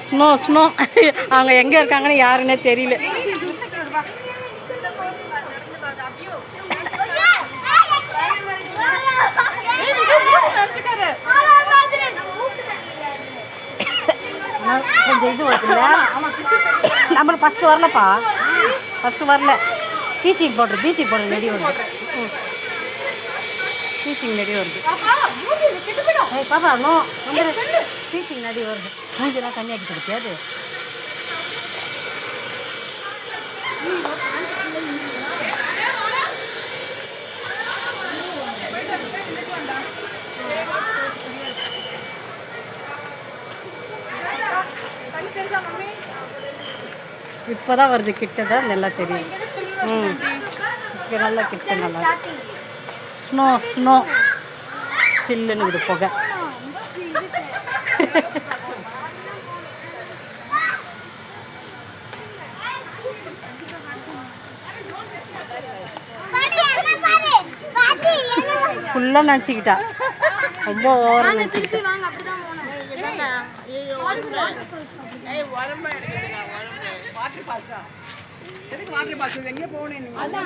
Snow snow அவங்க எங்கே இருக்காங்கன்னு யாருன்னே தெரியல. கொஞ்சம் இது வருதுல்ல, நம்மளுக்கு ஃபஸ்ட்டு வரலப்பா, ஃபஸ்ட்டு வரல. பீச்சிங் போடுற நெடி வருது. பீச்சிங் நெடி வருது. பாப்பா நோ பீச்சிங் நெடி வருது. மூஞ்செல்லாம் தண்ணியாக்கி கொடுத்தியாது. இப்போதான் வருது, கிட்டதான் நல்லா தெரியும். இப்போ நல்லா கிட்ட நல்லா ஸ்னோ ஸ்னோ சில்லுன்னு இது புகை. ஃபுல்லாக நினச்சிக்கிட்டா, ரொம்ப ஓவர் நினச்சிக்கிட்டா. வாட்டர் பால்ஸா? எதுக்கு வாட்டர் பால்ஸ்? எங்கே போகணும்?